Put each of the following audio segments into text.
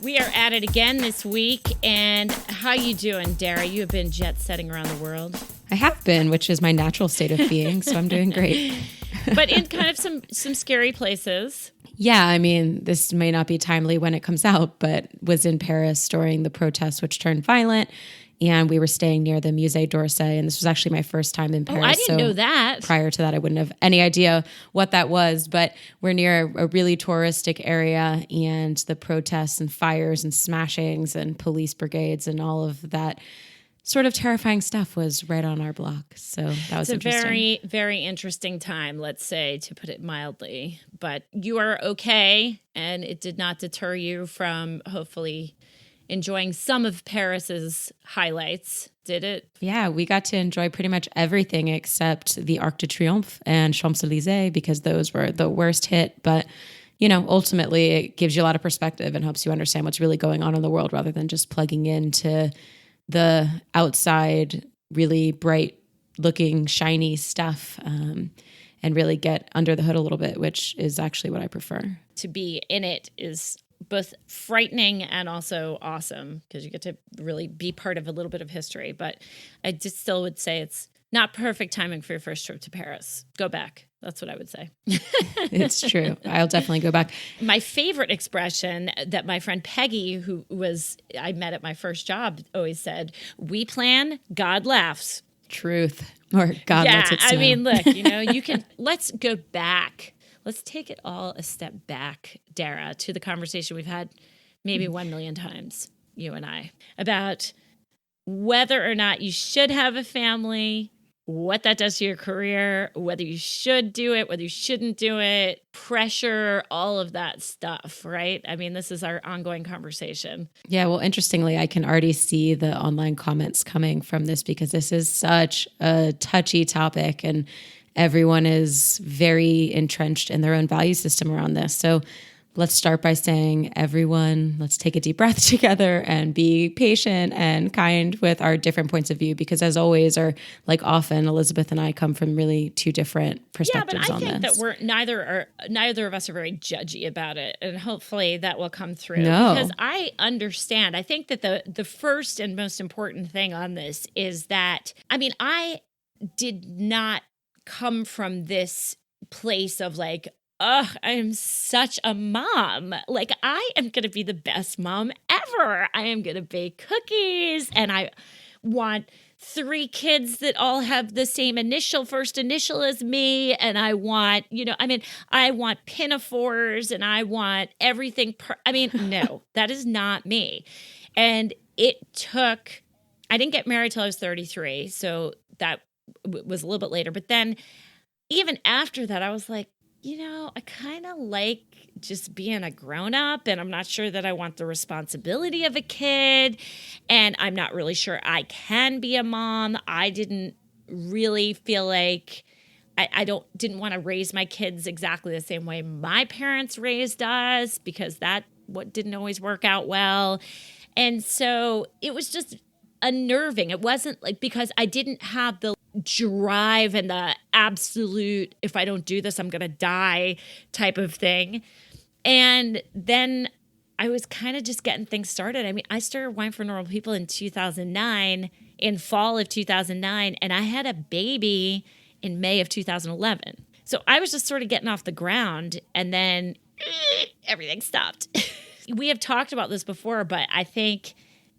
We are at it again this week, and how you doing, Darrah? You have been jet-setting around the world. I have been, which is my natural state of being, so I'm doing great. But in kind of some scary places. Yeah, I mean, this may not be timely when it comes out, but was in Paris during the protests which turned violent, and we were staying near the Musée d'Orsay, and this was actually my first time in Paris. Oh, I didn't know that. Prior to that, I wouldn't have any idea what that was, but we're near a really touristic area, and the protests and fires and smashings and police brigades and all of that sort of terrifying stuff was right on our block. So that was interesting. It's a very, very interesting time, let's say, to put it mildly. But you are okay, and it did not deter you from hopefully enjoying some of Paris's highlights, did it? Yeah, we got to enjoy pretty much everything except the Arc de Triomphe and Champs-Élysées because those were the worst hit. But, you know, ultimately it gives you a lot of perspective and helps you understand what's really going on in the world rather than just plugging into the outside, really bright looking, shiny stuff and really get under the hood a little bit, which is actually what I prefer. To be in it is both frightening and also awesome because you get to really be part of a little bit of history. But I just still would say it's not perfect timing for your first trip to Paris. Go back. That's what I would say. It's true. I'll definitely go back. My favorite expression that my friend Peggy, who I met at my first job, always said, "We plan, God laughs." Truth. Or God lets it snow. I mean, look, let's go back. Let's take it all a step back, Darrah, to the conversation we've had maybe 1 million times, you and I, about whether or not you should have a family, what that does to your career, whether you should do it, whether you shouldn't do it, pressure, all of that stuff, right? I mean, this is our ongoing conversation. Yeah, well, interestingly, I can already see the online comments coming from this because this is such a touchy topic and everyone is very entrenched in their own value system around this. So let's start by saying, everyone, let's take a deep breath together and be patient and kind with our different points of view. Because as always, or like often, Elizabeth and I come from really two different perspectives on this. Yeah, but I think that neither of us are very judgy about it. And hopefully that will come through. No. Because I understand. I think that the first and most important thing on this is that, I did not come from this place of like, I am such a mom. Like, I am going to be the best mom ever. I am going to bake cookies and I want 3 kids that all have the same first initial as me. And I want, I want pinafores and I want everything. No, that is not me. And it took, I didn't get married till I was 33. So that was a little bit later. But then even after that, I was like, I kind of like just being a grown-up, and I'm not sure that I want the responsibility of a kid, and I'm not really sure I can be a mom. I didn't really feel like I didn't want to raise my kids exactly the same way my parents raised us because that didn't always work out well. And so it was just unnerving. It wasn't like because I didn't have the drive and the absolute, if I don't do this, I'm going to die type of thing. And then I was kind of just getting things started. I started Wine for Normal People in 2009, in fall of 2009, and I had a baby in May of 2011. So I was just sort of getting off the ground, and then everything stopped. We have talked about this before, but I think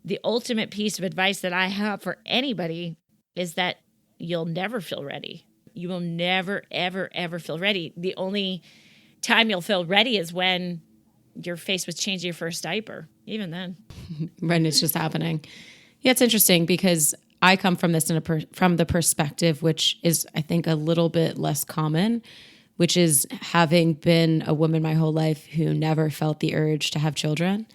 the ultimate piece of advice that I have for anybody is that you'll never feel ready. You will never, ever, ever feel ready. The only time you'll feel ready is when you're faced with changing your first diaper. Even then. When it's just happening. Yeah, it's interesting because I come from this from the perspective, which is, I think, a little bit less common, which is having been a woman my whole life who never felt the urge to have children.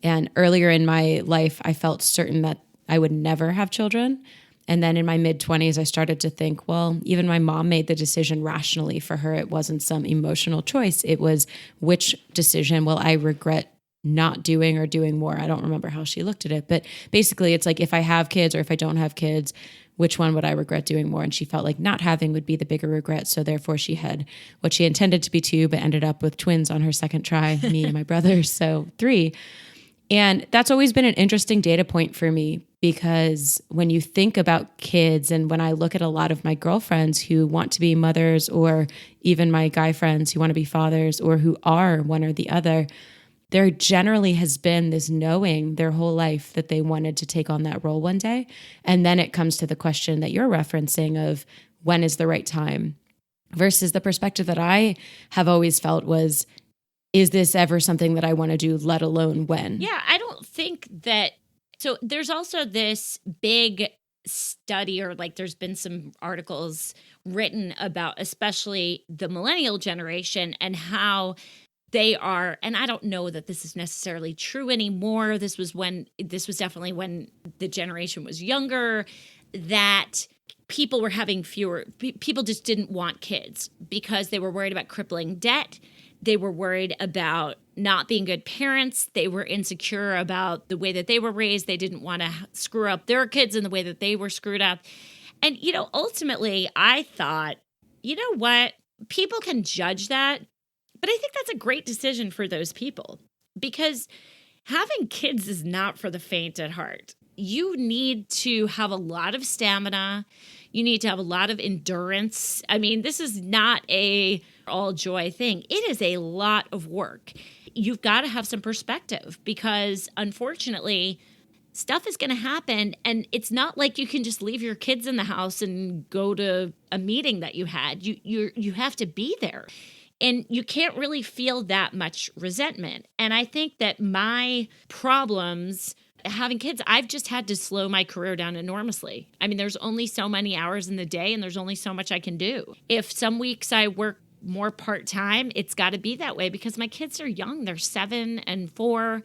And earlier in my life, I felt certain that I would never have children. And then in my mid-20s, I started to think, well, even my mom made the decision rationally. For her, it wasn't some emotional choice. It was, which decision will I regret not doing or doing more? I don't remember how she looked at it. But basically, it's like if I have kids or if I don't have kids, which one would I regret doing more? And she felt like not having would be the bigger regret. So therefore, she had what she intended to be 2, but ended up with twins on her second try, me and my brother. So 3. And that's always been an interesting data point for me because when you think about kids, and when I look at a lot of my girlfriends who want to be mothers, or even my guy friends who want to be fathers, or who are one or the other, there generally has been this knowing their whole life that they wanted to take on that role one day. And then it comes to the question that you're referencing of when is the right time, versus the perspective that I have always felt was, is this ever something that I want to do, let alone when? Yeah, I don't think that. So there's also this big study, or like there's been some articles written about especially the millennial generation and how they are, and I don't know that this is necessarily true anymore. This was definitely when the generation was younger, that people were having people just didn't want kids because they were worried about crippling debt. They were worried about not being good parents. They were insecure about the way that they were raised. They didn't want to screw up their kids in the way that they were screwed up. And, ultimately, I thought, you know what? People can judge that, but I think that's a great decision for those people, because having kids is not for the faint at heart. You need to have a lot of stamina. You need to have a lot of endurance. I mean, this is not a all joy thing. It is a lot of work. You've got to have some perspective, because unfortunately, stuff is going to happen, and it's not like you can just leave your kids in the house and go to a meeting that you had. You have to be there. And you can't really feel that much resentment. And I think that my problems having kids, I've just had to slow my career down enormously. I mean, there's only so many hours in the day, and there's only so much I can do. If some weeks I work more part-time, it's got to be that way because my kids are young. They're 7 and 4.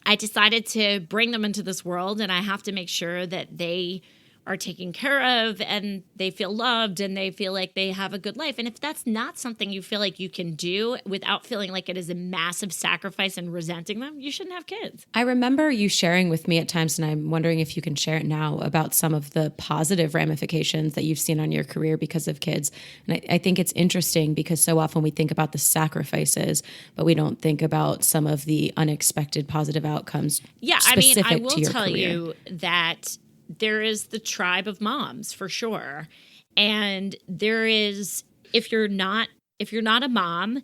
I decided to bring them into this world, and I have to make sure that they are taken care of and they feel loved and they feel like they have a good life. And if that's not something you feel like you can do without feeling like it is a massive sacrifice and resenting them, you shouldn't have kids. I remember you sharing with me at times, and I'm wondering if you can share it now, about some of the positive ramifications that you've seen on your career because of kids. And I think it's interesting because so often we think about the sacrifices, but we don't think about some of the unexpected positive outcomes. Yeah, I mean, I will to your tell career. you that there is the tribe of moms for sure. And there is, if you're not a mom,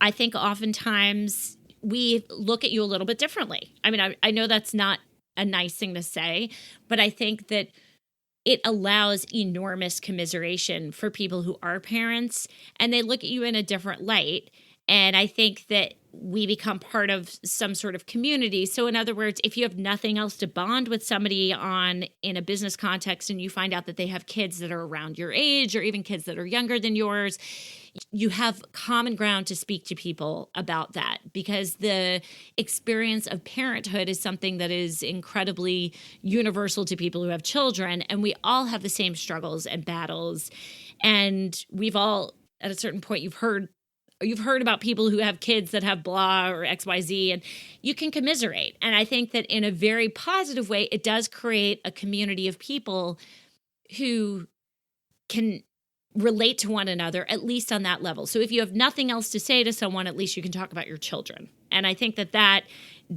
I think oftentimes we look at you a little bit differently. I mean, I know that's not a nice thing to say, but I think that it allows enormous commiseration for people who are parents, and they look at you in a different light. And I think that we become part of some sort of community. So in other words, if you have nothing else to bond with somebody on in a business context, and you find out that they have kids that are around your age or even kids that are younger than yours, you have common ground to speak to people about that, because the experience of parenthood is something that is incredibly universal to people who have children. And we all have the same struggles and battles. And we've all, at a certain point, you've heard about people who have kids that have blah or XYZ, and you can commiserate. And I think that in a very positive way, it does create a community of people who can relate to one another, at least on that level. So if you have nothing else to say to someone, at least you can talk about your children. And I think that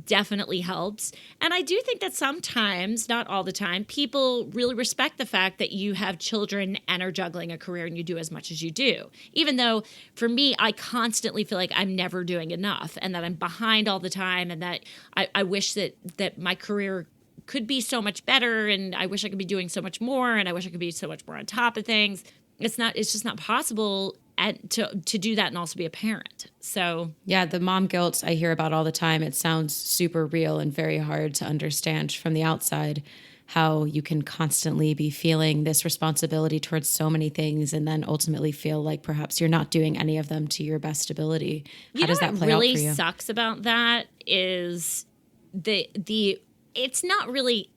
definitely helps. And I do think that sometimes, not all the time, people really respect the fact that you have children and are juggling a career and you do as much as you do. Even though for me, I constantly feel like I'm never doing enough and that I'm behind all the time, and that I wish that my career could be so much better, and I wish I could be doing so much more, and I wish I could be so much more on top of things. It's just not possible to do that and also be a parent. So yeah, the mom guilt I hear about all the time, it sounds super real and very hard to understand from the outside, how you can constantly be feeling this responsibility towards so many things and then ultimately feel like perhaps you're not doing any of them to your best ability. How does that play out for you? What really sucks about that is it's not really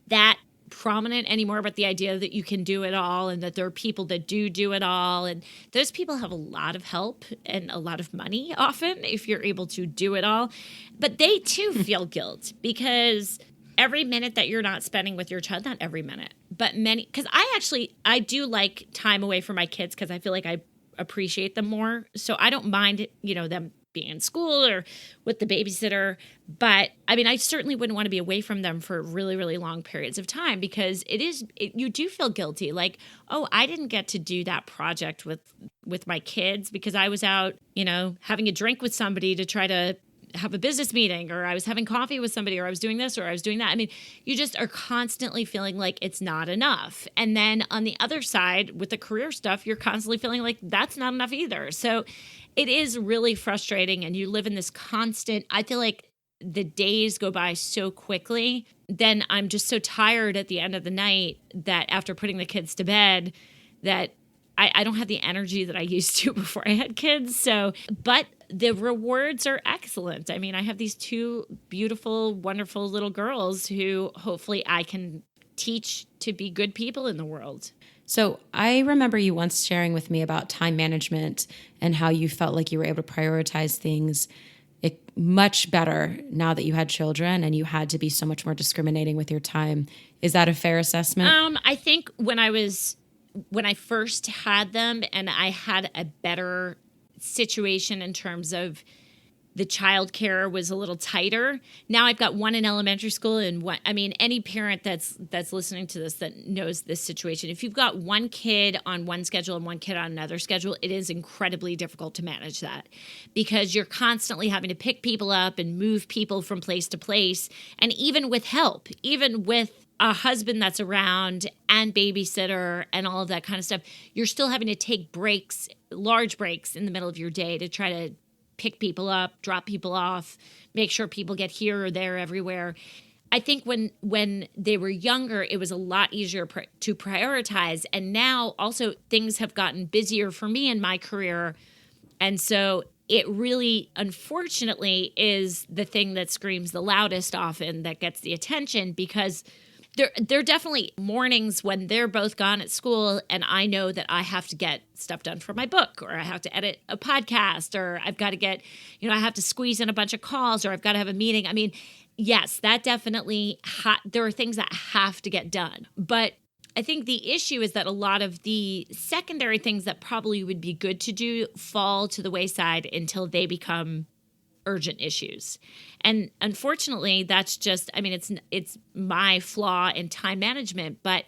that prominent anymore, but the idea that you can do it all and that there are people that do it all, and those people have a lot of help and a lot of money often if you're able to do it all, but they too feel guilt because every minute that you're not spending with your child, not every minute, but many, because I do like time away from my kids because I feel like I appreciate them more, so I don't mind them being in school or with the babysitter. But I mean, I certainly wouldn't want to be away from them for really, really long periods of time because you do feel guilty. Like, oh, I didn't get to do that project with my kids because I was out, having a drink with somebody to try to have a business meeting, or I was having coffee with somebody, or I was doing this, or I was doing that. I mean, you just are constantly feeling like it's not enough. And then on the other side, with the career stuff, you're constantly feeling like that's not enough either. So it is really frustrating. And you live in this constant, I feel like the days go by so quickly. Then I'm just so tired at the end of the night that after putting the kids to bed, that I don't have the energy that I used to before I had kids. So, but the rewards are excellent. I mean, I have these two beautiful, wonderful little girls who hopefully I can teach to be good people in the world. So I remember you once sharing with me about time management and how you felt like you were able to prioritize things much better now that you had children and you had to be so much more discriminating with your time. Is that a fair assessment? I think when I first had them and I had a better situation in terms of the childcare was a little tighter. Now I've got one in elementary school and one, I mean, any parent that's listening to this that knows this situation, if you've got one kid on one schedule and one kid on another schedule, it is incredibly difficult to manage that because you're constantly having to pick people up and move people from place to place. And even with help, even with a husband that's around and babysitter and all of that kind of stuff, you're still having to take breaks, large breaks in the middle of your day to try to pick people up, drop people off, make sure people get here or there everywhere. I think when they were younger, it was a lot easier to prioritize. And now also things have gotten busier for me in my career. And so it really, unfortunately, is the thing that screams the loudest often that gets the attention because there are definitely mornings when they're both gone at school and I know that I have to get stuff done for my book or I have to edit a podcast or I've got to get, I have to squeeze in a bunch of calls or I've got to have a meeting. I mean, yes, that definitely, there are things that have to get done. But I think the issue is that a lot of the secondary things that probably would be good to do fall to the wayside until they become urgent issues. And unfortunately, that's just, I mean, it's my flaw in time management. But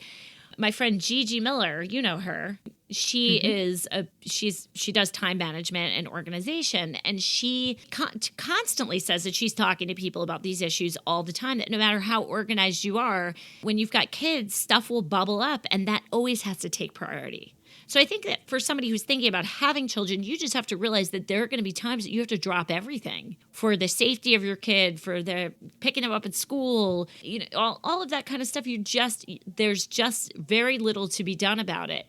my friend Gigi Miller, you know her, she she does time management and organization. And she constantly says that she's talking to people about these issues all the time, that no matter how organized you are, when you've got kids, stuff will bubble up and that always has to take priority. So I think that for somebody who's thinking about having children, you just have to realize that there are going to be times that you have to drop everything for the safety of your kid, for the picking them up at school, all of that kind of stuff. There's just very little to be done about it.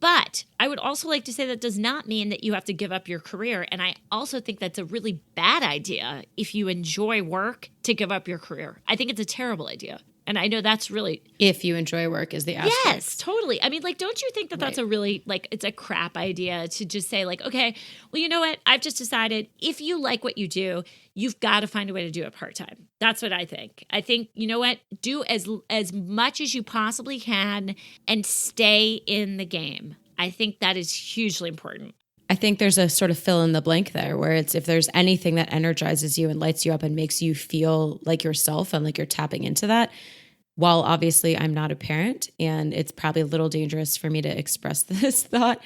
But I would also like to say that does not mean that you have to give up your career. And I also think that's a really bad idea if you enjoy work to give up your career. I think it's a terrible idea. And I know that's really... If you enjoy work is the aspect. Yes, totally. I mean, don't you think that that's a really, it's a crap idea to just say okay, well, you know what? I've just decided if you like what you do, you've got to find a way to do it part-time. That's what I think. I think, you know what? Do as much as you possibly can and stay in the game. I think that is hugely important. I think there's a sort of fill in the blank there where it's if there's anything that energizes you and lights you up and makes you feel like yourself and like you're tapping into that. While obviously I'm not a parent and it's probably a little dangerous for me to express this thought,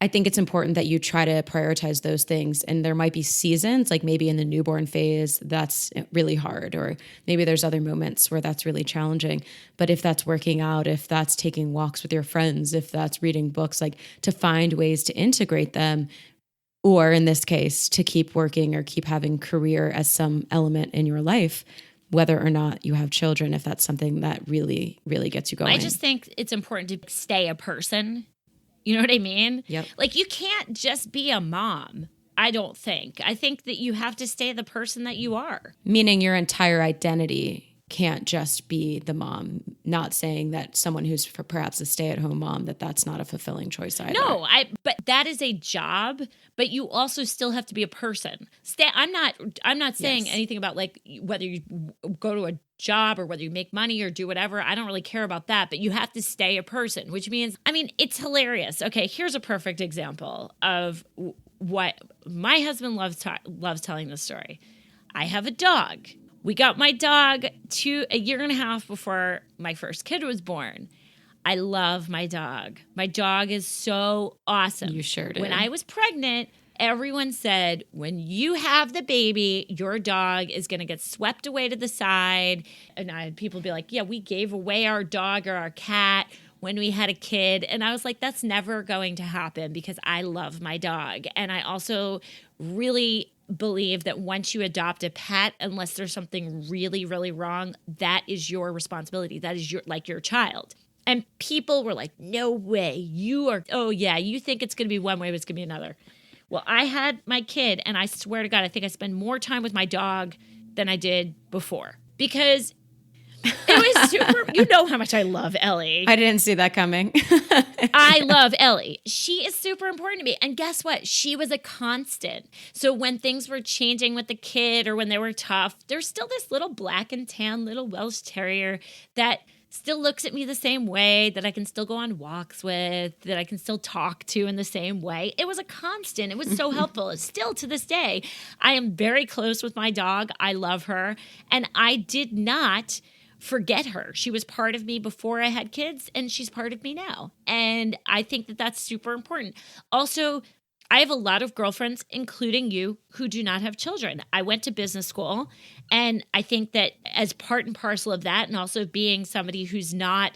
I think it's important that you try to prioritize those things. And there might be seasons, like maybe in the newborn phase, that's really hard, or maybe there's other moments where that's really challenging. But if that's working out, if that's taking walks with your friends, if that's reading books, like to find ways to integrate them, or in this case, to keep working or keep having career as some element in your life, whether or not you have children, if that's something that really, really gets you going. I just think it's important to stay a person. You know what I mean? Yep. Like you can't just be a mom, I don't think. I think that you have to stay the person that you are. Meaning your entire identity can't just be the mom. Not saying that someone who's perhaps a stay-at-home mom, that's not a fulfilling choice either. No, but that is a job, but you also still have to be a person. I'm not saying anything about whether you go to a job or whether you make money or do whatever. I don't really care about that, but you have to stay a person, which means, it's hilarious. Okay, here's a perfect example of what my husband loves telling this story. I have a dog. We got my dog a year and a half before my first kid was born. I love my dog. My dog is so awesome. You sure did. When I was pregnant, everyone said, when you have the baby, your dog is going to get swept away to the side. And people would be like, yeah, we gave away our dog or our cat when we had a kid. And I was like, that's never going to happen because I love my dog. And I also really believe that once you adopt a pet, unless there's something really, really wrong, that is your responsibility. That is your child. And people were like, no way. Oh yeah, you think it's going to be one way, but it's going to be another. Well, I had my kid, and I swear to God, I think I spent more time with my dog than I did before. Because it was super, you know how much I love Ellie. I didn't see that coming. I love Ellie. She is super important to me. And guess what? She was a constant. So when things were changing with the kid or when they were tough, there's still this little black and tan little Welsh Terrier that still looks at me the same way, that I can still go on walks with, that I can still talk to in the same way. It was a constant. It was so helpful. Still to this day, I am very close with my dog. I love her. And I did not forget her. She was part of me before I had kids, and she's part of me now. And I think that that's super important. Also, I have a lot of girlfriends, including you, who do not have children. I went to business school, and I think that as part and parcel of that, and also being somebody who's not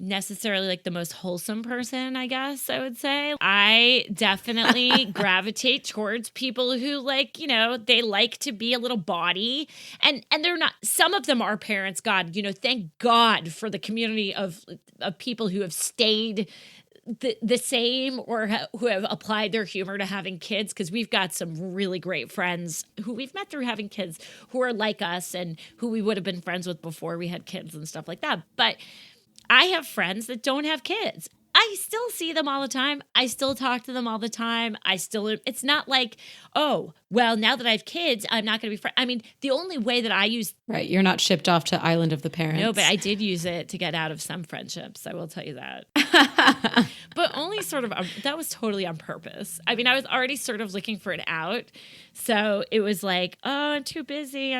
necessarily like the most wholesome person, I guess I would say, I definitely gravitate towards people who they like to be a little baughty, and they're not. Some of them are parents. God, thank God for the community of people who have stayed the same or who have applied their humor to having kids, because we've got some really great friends who we've met through having kids who are like us and who we would have been friends with before we had kids and stuff like that. But I have friends that don't have kids. I still see them all the time. I still talk to them all the time. It's not like, oh, well, now that I have kids, I'm not going to be friends. I mean, the only way that I use... Right, you're not shipped off to Island of the Parents. No, but I did use it to get out of some friendships. I will tell you that. But only sort of, that was totally on purpose. I mean, I was already sort of looking for it out. So it was like, oh, I'm too busy.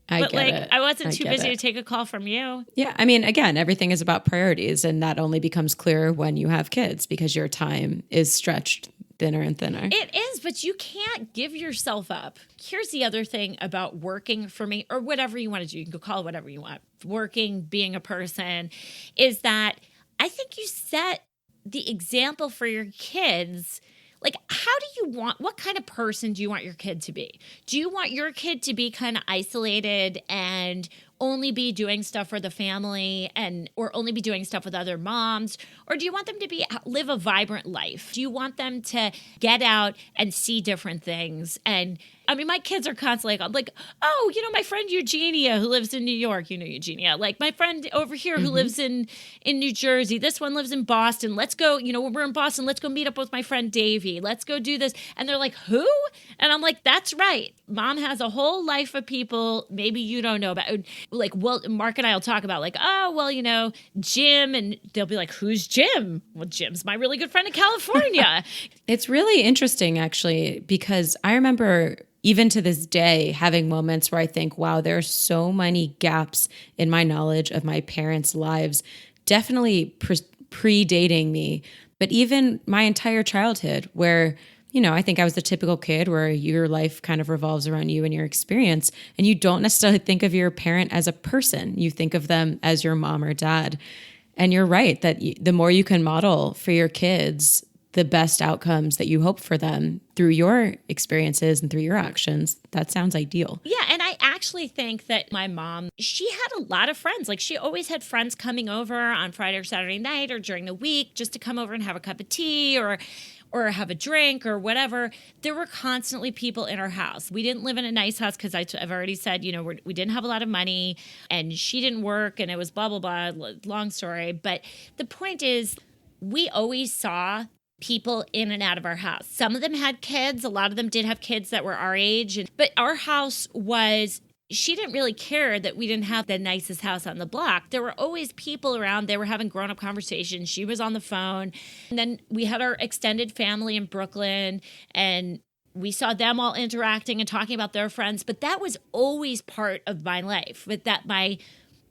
But I wasn't too busy to take a call from you. Yeah. I mean, again, everything is about priorities, and that only becomes clearer when you have kids because your time is stretched thinner and thinner. It is, but you can't give yourself up. Here's the other thing about working for me, or whatever you want to do. You can call it whatever you want. Working, being a person, is that I think you set the example for your kids. Like, what kind of person do you want your kid to be? Do you want your kid to be kind of isolated and only be doing stuff for the family or only be doing stuff with other moms? Or do you want them to live a vibrant life? Do you want them to get out and see different things? And I mean, my kids are constantly like, oh, my friend Eugenia who lives in New York, Eugenia, like my friend over here who lives in New Jersey. This one lives in Boston. Let's go, when we're in Boston, let's go meet up with my friend Davey. Let's go do this. And they're like, who? And I'm like, that's right. Mom has a whole life of people maybe you don't know about. Like, well, Mark and I will talk about Jim, and they'll be like, who's Jim? Well, Jim's my really good friend in California. It's really interesting, actually, because I remember even to this day having moments where I think, wow, there are so many gaps in my knowledge of my parents' lives, definitely predating me, but even my entire childhood where, I think I was the typical kid where your life kind of revolves around you and your experience, and you don't necessarily think of your parent as a person. You think of them as your mom or dad. And you're right that the more you can model for your kids the best outcomes that you hope for them through your experiences and through your actions, that sounds ideal. Yeah, and I actually think that my mom, she had a lot of friends. Like, she always had friends coming over on Friday or Saturday night or during the week just to come over and have a cup of tea or have a drink or whatever. There were constantly people in our house. We didn't live in a nice house because I've already said, we didn't have a lot of money, and she didn't work, and it was blah, blah, blah, long story. But the point is, we always saw people in and out of our house. Some of them had kids. A lot of them did have kids that were our age. But our house was she didn't really care that we didn't have the nicest house on the block. There were always people around. They were having grown-up conversations. She was on the phone. And then we had our extended family in Brooklyn, and we saw them all interacting and talking about their friends. But that was always part of my life. But that my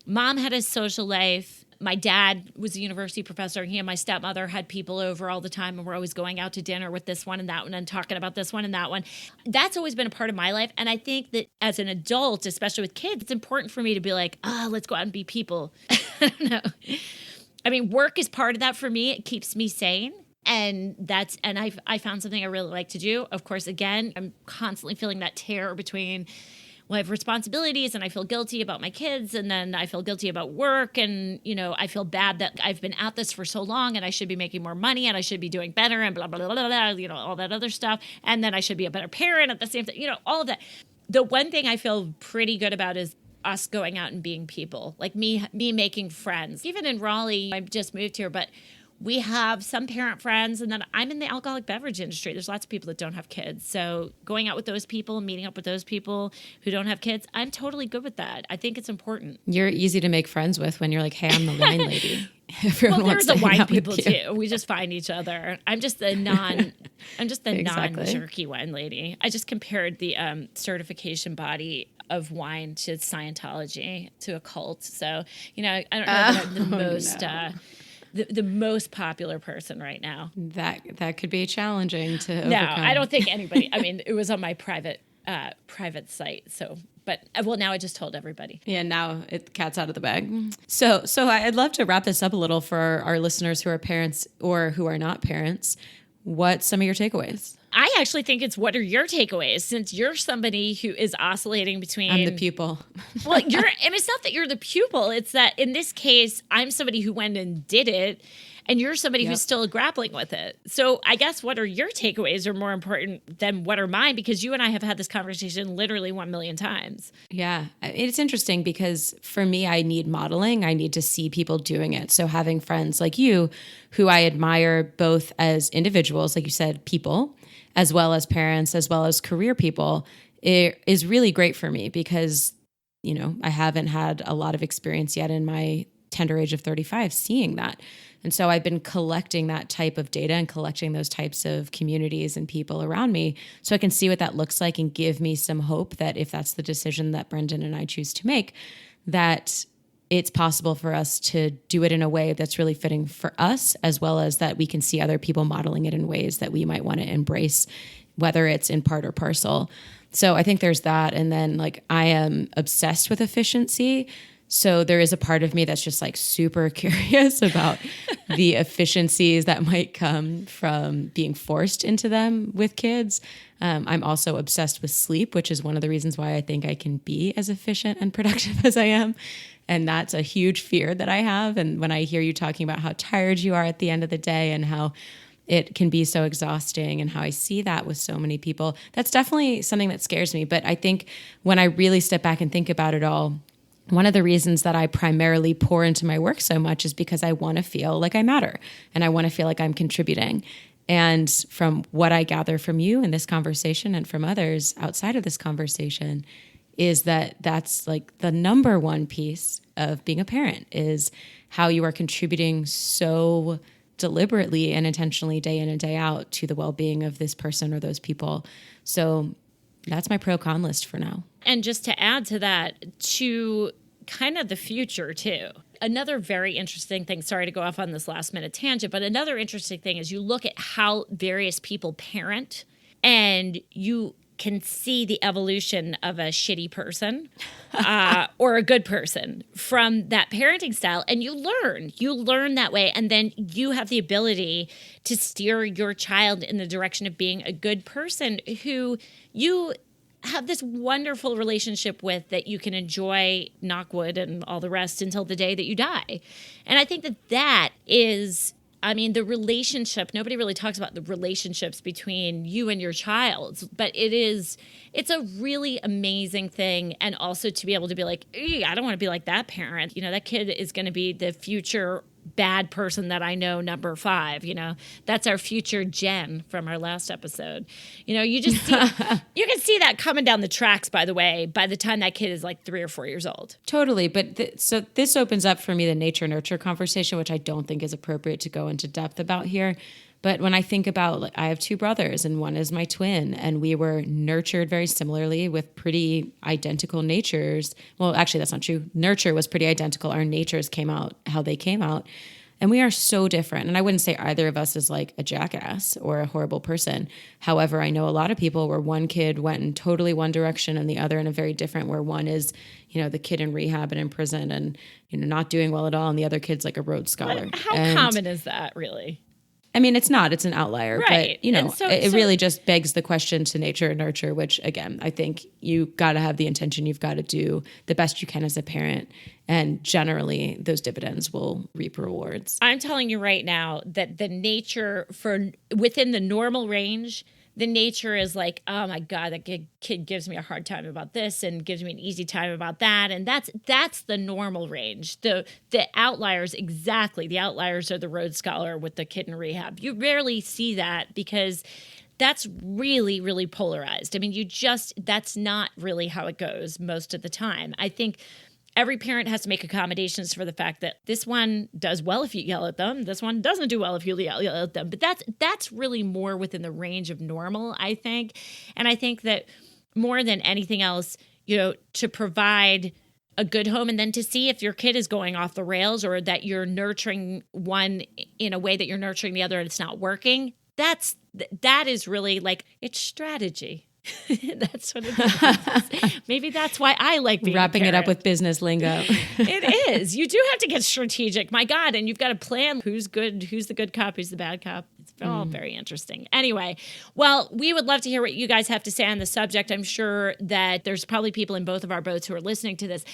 mom had a social life. My dad was a university professor. He and my stepmother had people over all the time, and we're always going out to dinner with this one and that one and talking about this one and that one. That's always been a part of my life. And I think that as an adult, especially with kids, it's important for me to be like, let's go out and be people. I don't know. I mean, work is part of that for me. It keeps me sane. And I found something I really like to do. Of course, again, I'm constantly feeling that tear between, well, I have responsibilities and I feel guilty about my kids, and then I feel guilty about work, and, I feel bad that I've been at this for so long and I should be making more money and I should be doing better and blah, blah, blah, blah, blah, all that other stuff. And then I should be a better parent at the same time, all of that. The one thing I feel pretty good about is us going out and being people, like me making friends. Even in Raleigh, I've just moved here, but we have some parent friends, and then I'm in the alcoholic beverage industry. There's lots of people that don't have kids. So going out with those people, meeting up with those people who don't have kids, I'm totally good with that. I think it's important. You're easy to make friends with when you're like, hey, I'm the wine lady. Everyone well, wants there's to the hang wine out with people you. too. We just find each other. I'm just the Exactly. non-jerky wine lady. I just compared the certification body of wine to Scientology, to a cult. So, I don't know that I'm the most... No. The most popular person right now. That could be challenging to overcome. No, I don't think anybody. I mean, it was on my private site. So, but now I just told everybody. Yeah, now cat's out of the bag. So I'd love to wrap this up a little for our listeners who are parents or who are not parents. What's some of your takeaways? I actually think it's, what are your takeaways, since you're somebody who is oscillating between... I'm the pupil. Well, and it's not that you're the pupil. It's that in this case, I'm somebody who went and did it, and you're somebody who's still grappling with it. So I guess what are your takeaways are more important than what are mine, because you and I have had this conversation literally 1 million times. Yeah. It's interesting because for me, I need modeling. I need to see people doing it. So having friends like you who I admire both as individuals, like you said, people, as well as parents, as well as career people, it is really great for me because, I haven't had a lot of experience yet in my tender age of 35 seeing that. And so I've been collecting that type of data and collecting those types of communities and people around me so I can see what that looks like and give me some hope that if that's the decision that Brendan and I choose to make, that it's possible for us to do it in a way that's really fitting for us, as well as that we can see other people modeling it in ways that we might want to embrace, whether it's in part or parcel. So I think there's that. And then I am obsessed with efficiency. So there is a part of me that's just super curious about the efficiencies that might come from being forced into them with kids. I'm also obsessed with sleep, which is one of the reasons why I think I can be as efficient and productive as I am. And that's a huge fear that I have. And when I hear you talking about how tired you are at the end of the day and how it can be so exhausting and how I see that with so many people, that's definitely something that scares me. But I think when I really step back and think about it all, one of the reasons that I primarily pour into my work so much is because I want to feel like I matter and I want to feel like I'm contributing. And from what I gather from you in this conversation and from others outside of this conversation is that that's the number one piece of being a parent is how you are contributing so deliberately and intentionally day in and day out to the well-being of this person or those people. So that's my pro-con list for now. And just to add to that, to kind of the future too. Another very interesting thing, sorry to go off on this last minute tangent, but another interesting thing is you look at how various people parent and you can see the evolution of a shitty person or a good person from that parenting style. And you learn that way. And then you have the ability to steer your child in the direction of being a good person who you have this wonderful relationship with that you can enjoy, knock wood and all the rest, until the day that you die. And I think that is, the relationship, nobody really talks about the relationships between you and your child, but it's a really amazing thing. And also to be able to be like, I don't want to be like that parent. That kid is going to be the future bad person that I know, number 5. That's our future Jen from our last episode. You just see, you can see that coming down the tracks, by the way, by the time that kid is like 3 or 4 years old. Totally. But so this opens up for me the nature-nurture conversation, which I don't think is appropriate to go into depth about here. But when I think about, like, I have 2 brothers and one is my twin, and we were nurtured very similarly with pretty identical natures. Well, actually, that's not true. Nurture was pretty identical. Our natures came out how they came out. And we are so different. And I wouldn't say either of us is like a jackass or a horrible person. However, I know a lot of people where one kid went in totally one direction and the other in a very different, where one is, the kid in rehab and in prison and, not doing well at all. And the other kid's like a Rhodes Scholar. How common is that, really? I mean, it's an outlier, right. But, it really just begs the question to nature and nurture, which, again, I think you got to have the intention. You've got to do the best you can as a parent. And generally, those dividends will reap rewards. I'm telling you right now that the nature within the normal range, the nature is like, oh my God, that kid gives me a hard time about this and gives me an easy time about that. And that's the normal range. The outliers, exactly. The outliers are the Rhodes Scholar with the kid in rehab. You rarely see that because that's really, really polarized. I mean, that's not really how it goes most of the time. I think every parent has to make accommodations for the fact that this one does well if you yell at them. This one doesn't do well if you yell at them. But that's really more within the range of normal, I think. And I think that more than anything else, to provide a good home and then to see if your kid is going off the rails or that you're nurturing one in a way that you're nurturing the other and it's not working, that is really like, it's strategy. That's what it is. Maybe that's why I like being wrapping it up with business lingo. It is. You do have to get strategic. My God. And you've got to plan who's good, who's the good cop, who's the bad cop. It's all very interesting. Anyway, well, we would love to hear what you guys have to say on the subject. I'm sure that there's probably people in both of our boats who are listening to this.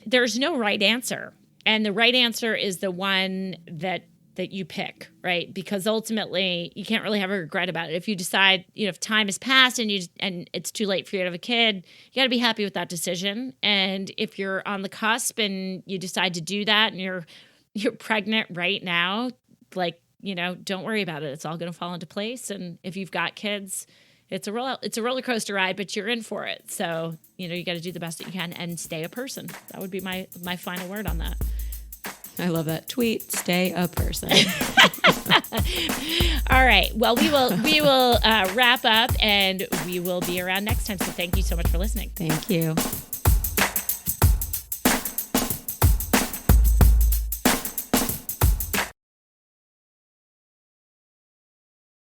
There's no right answer. And the right answer is the one that you pick, right? Because ultimately you can't really have a regret about it. If you decide, if time has passed and it's too late for you to have a kid, you got to be happy with that decision. And if you're on the cusp and you decide to do that and you're pregnant right now, like, don't worry about it. It's all going to fall into place. And if you've got kids, it's a roller coaster ride, but you're in for it. So, you got to do the best that you can and stay a person. That would be my final word on that. I love that tweet. Stay a person. All right. Well, we will wrap up and we will be around next time. So thank you so much for listening. Thank you.